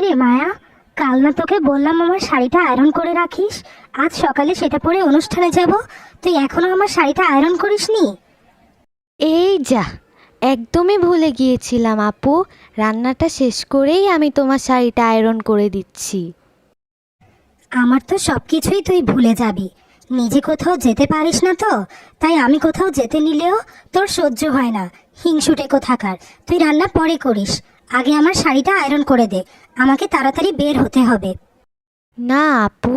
রে মায়া, কাল না তোকে বললাম আমার শাড়িটা আয়রন করে রাখিস? আজ সকালে সেটা পরে অনুষ্ঠানে যাব, তুই এখনো আমার শাড়িটা আয়রন করিসনি? এই যা, একদমই ভুলে গিয়েছিলাম আপু। রান্নাটা শেষ করেই আমি তোমার শাড়িটা আয়রন করে দিচ্ছি। আমার তো সব কিছুই তুই ভুলে যাবি, নিজে কোথাও যেতে পারিস না তো, তাই আমি কোথাও যেতে নিলেও তোর সহ্য হয় না। হিংসুটে কোথাকার, তুই রান্না পরে করিস, আগে আমার শাড়িটা আয়রন করে দে, আমাকে তাড়াতাড়ি বের হতে হবে। না আপু,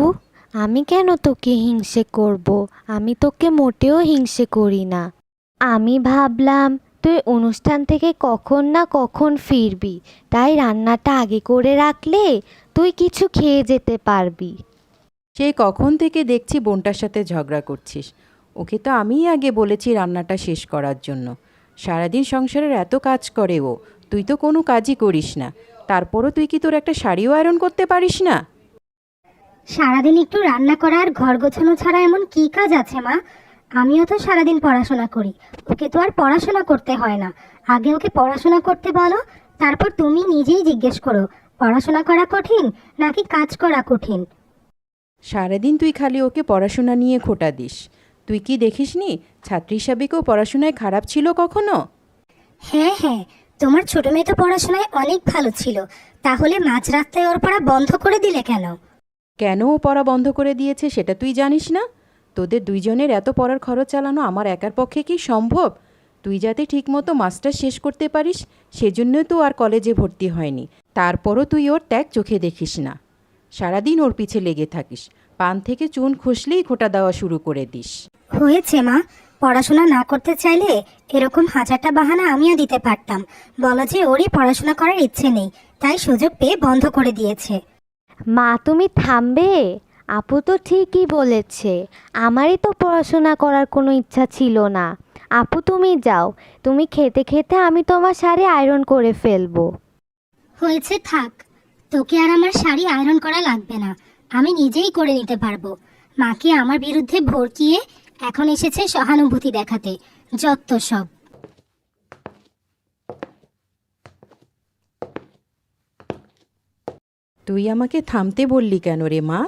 আমি কেন তোকে হিংসে করব? আমি তোকে মোটেও হিংসে করি না। আমি ভাবলাম তুই অনুষ্ঠান থেকে কখন না কখন ফিরবি, তাই রান্নাটা আগে করে রাখলে তুই কিছু খেয়ে যেতে পারবি। সেই কখন থেকে দেখছি বোনটার সাথে ঝগড়া করছিস। ওকে তো আমিই আগে বলেছি রান্নাটা শেষ করার জন্য। সারাদিন সংসারের এত কাজ করে ও, তুই তো কোনো কাজই করিস না। তারপরও তুই কি তোর একটা শাড়িও আয়রন করতে পারিস না? সারাদিন একটু রান্না করা আর ঘর গোছানো ছাড়া এমন কি কাজ আছে মা? আমিও তো সারাদিন পড়াশোনা করি, ওকে তো আর পড়াশোনা করতে হয় না। আগে ওকে পড়াশোনা করতে বলো, তারপর তুমি নিজেই জিজ্ঞেস করো পড়াশোনা করা কঠিন নাকি কাজ করা কঠিন। সারাদিন তুই খালি ওকে পড়াশোনা নিয়ে খোঁটা দিস। তুই কি দেখিসনি ছাত্রী হিসাবে কেউ পড়াশোনায় খারাপ ছিল কখনো? হ্যাঁ হ্যাঁ, তোমার ছোট মেয়ে তো পড়াশোনায় অনেক ভালো ছিল, তাহলে মাঝ রাস্তায় ওর পড়া বন্ধ করে দিলে কেন? কেন ও পড়া বন্ধ করে দিয়েছে সেটা তুই জানিস না? তোদের দুইজনের এত পড়ার খরচ চালানো আমার একার পক্ষে কি সম্ভব? তুই যাতে ঠিকমতো মাস্টার শেষ করতে পারিস সেজন্যই তো আর কলেজে ভর্তি হয়নি। তারপরও তুই ওর ত্যাগ চোখে দেখিস না, সারাদিন ওর পিছে লেগে থাকিস। পান থেকে চুন খসলেই খোঁটা দেওয়া শুরু করে দিস। হয়েছে মা, পড়াশোনা না করতে চাইলে এরকম হাজারটা বাহানা আমিও দিতে পারতাম, বলো যে ওরই পড়াশোনা করার ইচ্ছে নেই, তাই সুযোগ পেয়ে বন্ধ করে দিয়েছে। মা তুমি থামবে? আপু তো ঠিকই বলেছে, আমারই তো পড়াশোনা করার কোনো ইচ্ছা ছিল না। আপু তুমি যাও, তুমি খেতে খেতে আমি তোমার শাড়ি আয়রন করে ফেলবো। হয়েছে, থাক, তোকে আর আমার শাড়ি আয়রন করা লাগবে না, আমি নিজেই করে নিতে পারবো। মাকে আমার বিরুদ্ধে ভড়কিয়ে এখন এসেছে সহানুভূতি দেখাতে, যত সব। তুই আমাকে থামতে বললি কেন রে মা?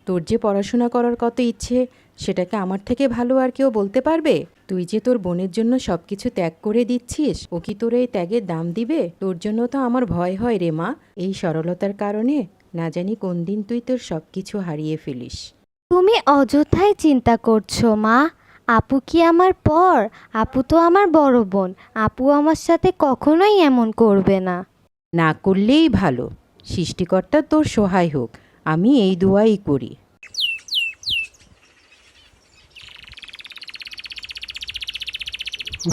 তোর যে পড়াশোনা করার কত ইচ্ছে সেটাকে আমার থেকে ভালো আর কেউ বলতে পারবে? তুই যে তোর বোনের জন্য সব কিছু ত্যাগ করে দিচ্ছিস, ও কি তোর এই ত্যাগের দাম দিবে? তোর জন্য তো আমার ভয় হয় রে মা, এই সরলতার কারণে না জানি কোন দিন তুই তোর সব কিছু হারিয়ে ফেলিস। তুমি অযথাই চিন্তা করছো মা। আপু কি আমার পর? আপু তো আমার বড় বোন, আপু আমার সাথে কখনোই এমন করবে না। না করলেই ভালো, সৃষ্টিকর্তা তোর সহায় হোক, আমি এই দোয়াই করি।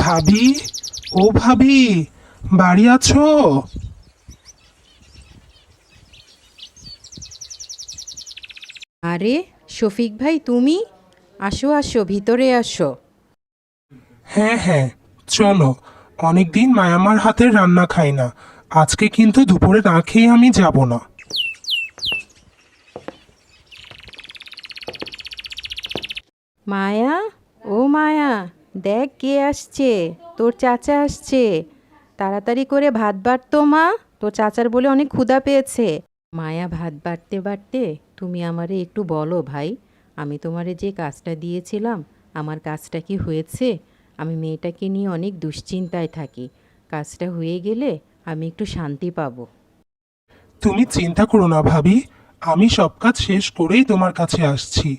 ভাবি, ও ভাবি, বাড়ি আছো? আরে শফিক ভাই, তুমি? আসো আসো, ভিতরে আসো। হ্যাঁ হ্যাঁ, চলো। অনেকদিন মায়ামার হাতের রান্না খাই না, আজকে কিন্তু দুপুরে না খেয়ে আমি যাব না। মায়া, ও মায়া, দেখ কে আসছে, তোর চাচা আসছে। তাড়াতাড়ি করে ভাত বাড় তো মা, তোর চাচার বলে অনেক ক্ষুধা পেয়েছে। মায়া, ভাত বাড়তে বাড়তে তুমি আমারে একটু বলো ভাই, আমি তোমারে যে কাজটা দিয়েছিলাম আমার কাজটা কি হয়েছে? আমি মেয়েটাকে নিয়ে অনেক দুশ্চিন্তায় থাকি, কাজটা হয়ে গেলে আমি একটু শান্তি পাবো। তুমি চিন্তা করো না ভাবি, আমি সব কাজ শেষ করেই তোমার কাছে আসছি।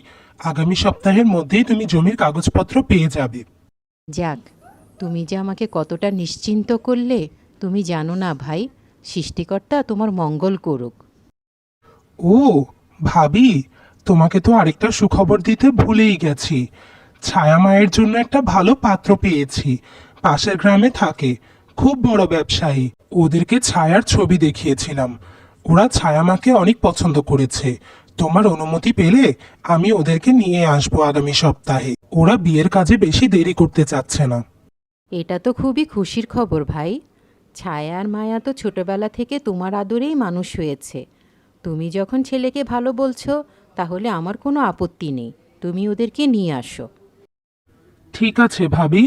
আগামী সপ্তাহের মধ্যেই তুমি জমির কাগজপত্র পেয়ে যাবে। যাক, তুমি যে আমাকে কতটা নিশ্চিন্ত করলে তুমি জানো না ভাই। সৃষ্টিকর্তা তোমার মঙ্গল করুক। ও ভাবি, তোমাকে তো আরেকটা সুখবর দিতে ভুলেই গেছি। ছায়া মায়ের জন্য একটা ভালো পাত্র পেয়েছি, পাশের গ্রামে থাকে, খুব বড় ব্যবসায়ী। ওদেরকে ছায়ার ছবি দেখিয়েছিলাম, ওরা ছায়া মাকে অনেক পছন্দ করেছে। তোমার অনুমতি পেলে আমি ওদেরকে নিয়ে আসবো আগামী সপ্তাহে। ওরা বিয়ের কাজে বেশি দেরি করতে চাচ্ছে না। এটা তো খুবই খুশির খবর ভাই। ছায়া আর মায়া তো ছোটবেলা থেকে তোমার আদরেই মানুষ হয়েছে। তুমি যখন ছেলেকে ভালো বলছো তাহলে আমার কোনো আপত্তি নেই, তুমি ওদেরকে নিয়ে আসো। ঠিক আছে ভাবি,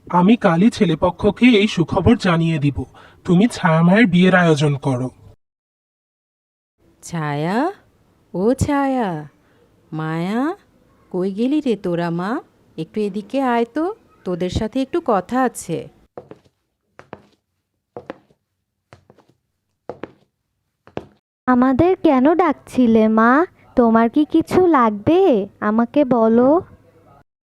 আমি কালই ছেলেপক্ষকে এই সুখবর জানিয়ে দিব। তুমি ছায়া মায়ের বিয়ের আয়োজন করো। ছায়া, ও ছায়া, মায়া, কই গেলি রে তোরা মা? একটু এদিকে আয় তো, তোদের সাথে একটু কথা আছে। আমাদের কেন ডাকছিলে মা? তোমার কি কিছু লাগবে? আমাকে বলো।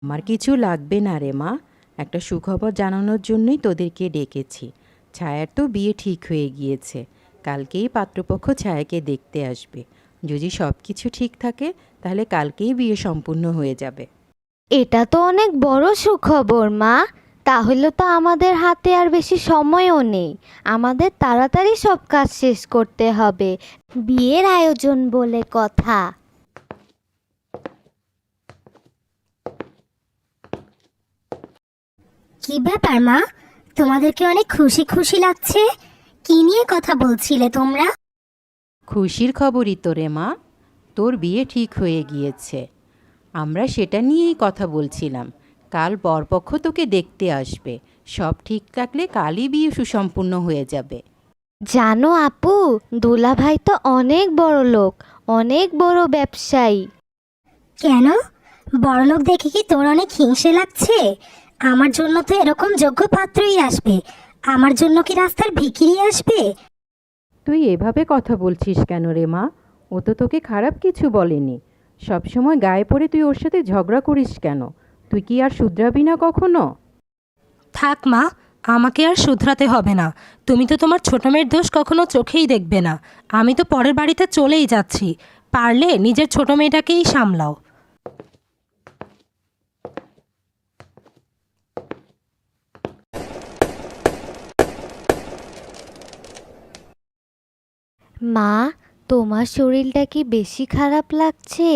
আমার কিছু লাগবে না রে মা, একটা সুখবর জানানোর জন্যই তোদেরকে ডেকেছি। ছায়ার তো বিয়ে ঠিক হয়ে গিয়েছে, কালকেই পাত্রপক্ষ ছায়াকে দেখতে আসবে। যদি সব কিছু ঠিক থাকে তাহলে কালকেই বিয়ে সম্পূর্ণ হয়ে যাবে। এটা তো অনেক বড় সুখবর মা। তাহলে তো আমাদের হাতে আর বেশি সময়ও নেই। আমাদের তাড়াতাড়ি সব কাজ শেষ করতে হবে। বিয়ের আয়োজন বলে কথা। কি ব্যাপার মা, তোমাদেরকে অনেক খুশি খুশি লাগছে? কি নিয়ে কথা বলছিলে তোমরা? খুশির খবরই তো রে মা, তোর বিয়ে ঠিক হয়ে গিয়েছে। আমরা সেটা নিয়েই কথা বলছিলাম। কাল বরপক্ষ তোকে দেখতে আসবে, সব ঠিক থাকলে কালই বিয়ে সুসম্পূর্ণ হয়ে যাবে। জানো আপু, দুলাভাই তো অনেক বড় লোক, অনেক বড় ব্যবসায়ী। কেন, বড়লোক দেখে কি তোর অনেক হিংসে লাগছে? আমার জন্য তো এরকম যোগ্য পাত্রই আসবে, আমার জন্য কি রাস্তার ভিখিরি আসবে? তুই এভাবে কথা বলছিস কেন রে মা? ও তো তোকে খারাপ কিছু বলেনি। সবসময় গায়ে পড়ে তুই ওর সাথে ঝগড়া করিস কেন? তুই কি আর শুধরাবি না কখনো? থাক মা, আমাকে আর শুধরাতে হবে না। তুমি তো তোমার ছোট মেয়ের দোষ কখনো চোখেই দেখবে না। আমি তো পরের বাড়িতে চলেই যাচ্ছি, পারলে নিজের ছোট মেয়েটাকেই সামলাও। মা, তোমার শরীরটা কি বেশি খারাপ লাগছে?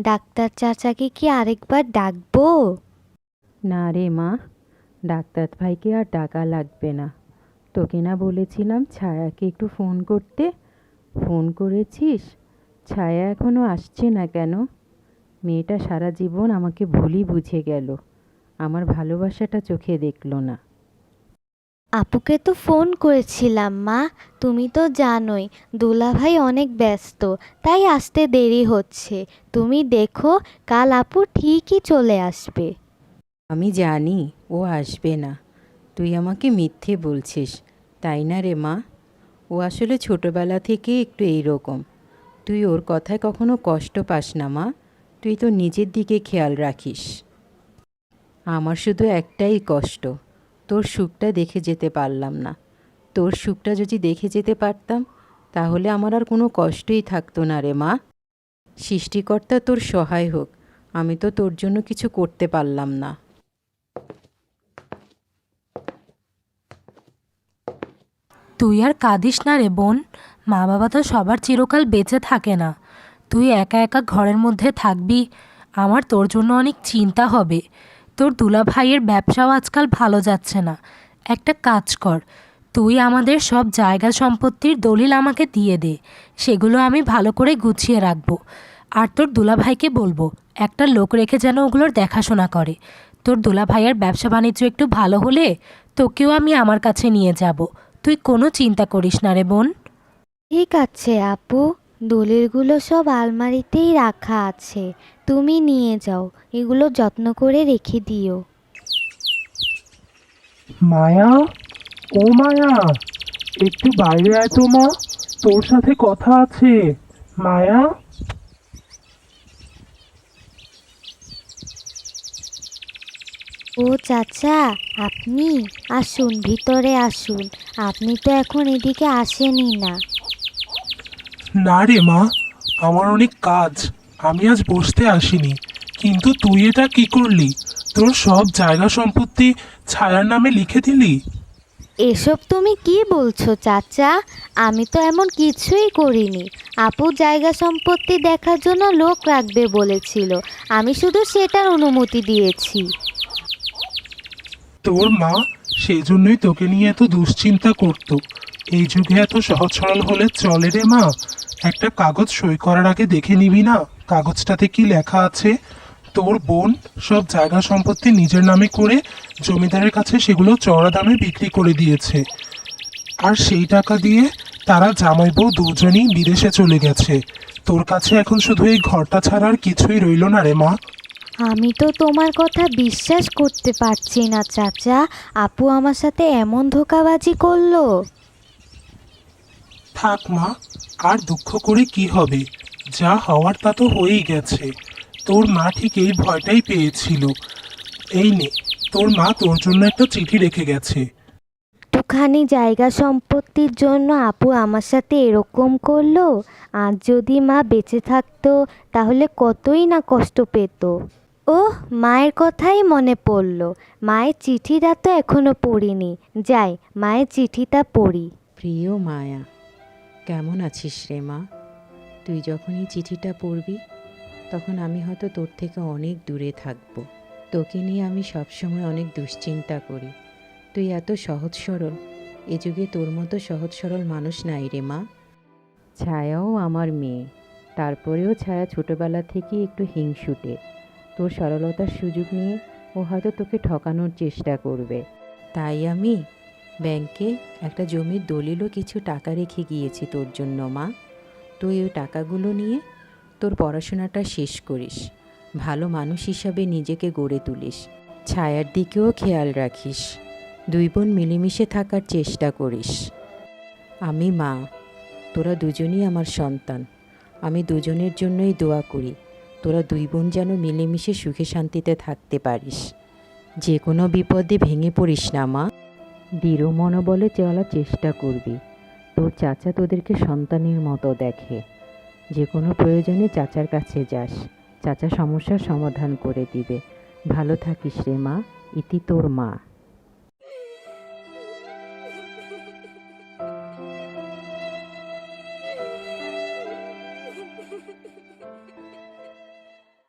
ডাক্তার চাচাকে কি আরেকবার ডাকবো? না রে মা, ডাক্তার ভাইকে আর ডাকা লাগবে না। তোকে না বলেছিলাম ছায়াকে একটু ফোন করতে? ফোন করেছিস? ছায়া এখনও আসছে না কেন? মেয়েটা সারা জীবন আমাকে ভুলই বুঝে গেল, আমার ভালোবাসাটা চোখে দেখলো না। আপুকে তো ফোন করেছিলাম মা। তুমি তো জানোই দুলাভাই অনেক ব্যস্ত, তাই আসতে দেরি হচ্ছে। তুমি দেখো, কাল আপু ঠিকই চলে আসবে। আমি জানি ও আসবে না, তুই আমাকে মিথ্যে বলছিস, তাই না রে মা? ও আসলে ছোটবেলা থেকে একটু এইরকম। তুই ওর কথায় কখনো কষ্ট পাস না মা, তুই তো নিজের দিকে খেয়াল রাখিস। আমার শুধু একটাই কষ্ট, তোর সুখটা দেখে যেতে পারলাম না। তোর সুখটা যদি দেখে যেতে পারতাম তাহলে আমার আর কোনো কষ্টই থাকতো না রে মা। সৃষ্টিকর্তা তোর সহায় হোক, আমি তো তোর জন্য কিছু করতে পারলাম না। তুই আর কাঁদিস না রে বোন, মা বাবা তো সবার চিরকাল বেঁচে থাকে না। তুই একা একা ঘরের মধ্যে থাকবি, আমার তোর জন্য অনেক চিন্তা হবে। তোর দুলা ভাইয়ের ব্যবসাও আজকাল ভালো যাচ্ছে না। একটা কাজ কর, তুই আমাদের সব জায়গা সম্পত্তির দলিল আমাকে দিয়ে দে, সেগুলো আমি ভালো করে গুছিয়ে রাখবো। আর তোর দুলা ভাইকে বলবো একটা লোক রেখে যেন ওগুলোর দেখাশোনা করে। তোর দুলা ভাইয়ের ব্যবসা বাণিজ্য একটু ভালো হলে তোকেও আমি আমার কাছে নিয়ে যাব। তুই কোনো চিন্তা করিস না রে বোন। ঠিক আছে আপু, দলিলগুলো সব আলমারিতেই রাখা আছে, তুমি নিয়ে যাও। এগুলো যত্ন করে রেখে দিও। মায়া, ও মায়া, একটু বাইরে আয় তো মা, তোর সাথে কথা আছে। মায়া, ও চাচা, আপনি আসুন, ভিতরে আসুন। আপনি তো এখন এদিকে আসেনি না। না রে মা, আমার অনেক কাজ, আমি আজ বসতে আসিনি। কিন্তু তুই এটা কি করলি? তোর সব জায়গা সম্পত্তি ছায়ার নামে লিখে দিলি? এসব তুমি কি বলছো চাচা? আমি তো এমন কিছুই করিনি। আপু জায়গা সম্পত্তি দেখার জন্য লোক রাখবে বলেছিল, আমি শুধু সেটার অনুমতি দিয়েছি। তোর মা সেই জন্যই তোকে নিয়ে এত দুশ্চিন্তা করতো। এই যুগে এত সহজ সরল হলে চলে রে মা। একটা কাগজ সই করার আগে দেখে নিবি না কাগজটাতে কি লেখা আছে? তোর বোন সব জায়গা সম্পত্তি নিজের নামে করে জমিদারের কাছে সেগুলো চড়া দামে বিক্রি করে দিয়েছে, আর সেই টাকা দিয়ে তারা জামাই বউ দুজনেই বিদেশে চলে গেছে। তোর কাছে এখন শুধু এই ঘরটা ছাড়া আর কিছুই রইল না রে মা। আমি তো তোমার কথা বিশ্বাস করতে পারছি না চাচা, আপু আমার সাথে এমন ধোঁকাবাজি করলো। থাক মা, আর দুঃখ করে কি হবে, যা হওয়ার তা তো হয়েই গেছে। তোর মা ঠিক এই ভয়টাই পেয়েছিল। এই নে, তোর মা তোর জন্য একটা চিঠি রেখে গেছে। একটুখানি জায়গা সম্পত্তির জন্য আপু আমার সাথে এরকম করলো। আর যদি মা বেঁচে থাকতো তাহলে কতই না কষ্ট পেত। ওহ, মায়ের কথাই মনে পড়লো, মায়ের চিঠিটা তো এখনো পড়িনি। যাই, মায়ের চিঠিটা পড়ি। প্রিয় মায়া, কেমন আছিস রে মা? তুই যখন এই চিঠিটা পড়বি তখন আমি হয়তো তোর থেকে অনেক দূরে থাকবো। তোকে নিয়ে আমি সবসময় অনেক দুশ্চিন্তা করি। তুই এত সহজ সরল, এ যুগে তোর মতো সহজ সরল মানুষ নাই রে মা। ছায়াও আমার মেয়ে, তারপরেও ছায়া ছোটবেলা থেকেই একটু হিংসুটে। তোর সরলতার সুযোগ নিয়ে ও হয়তো তোকে ঠকানোর চেষ্টা করবে। তাই আমি ব্যাংকে একটা জমির দলিলও কিছু টাকা রেখে গিয়েছি তোর জন্য মা। তুই ওই টাকাগুলো নিয়ে তোর পড়াশোনাটা শেষ করিস, ভালো মানুষ হিসাবে নিজেকে গড়ে তুলিস, ছায়ার দিকেও খেয়াল রাখিস, দুই বোন মিলেমিশে থাকার চেষ্টা করিস। আমি মা, তোরা দুজনই আমার সন্তান। আমি দুজনের জন্যই দোয়া করি তোরা দুই বোন যেন মিলেমিশে সুখে শান্তিতে থাকতে পারিস। যে কোনো বিপদে ভেঙে পড়িস না মা, দৃঢ় মনোবলে চলার চেষ্টা করবি। তোর চাচা তোদেরকে সন্তানের মতো দেখে। যে কোনো প্রয়োজনে চাচার কাছে যাস, চাচা সমস্যার সমাধান করে দিবে। ভালো থাকিস রে মা, ইতি তোর মা।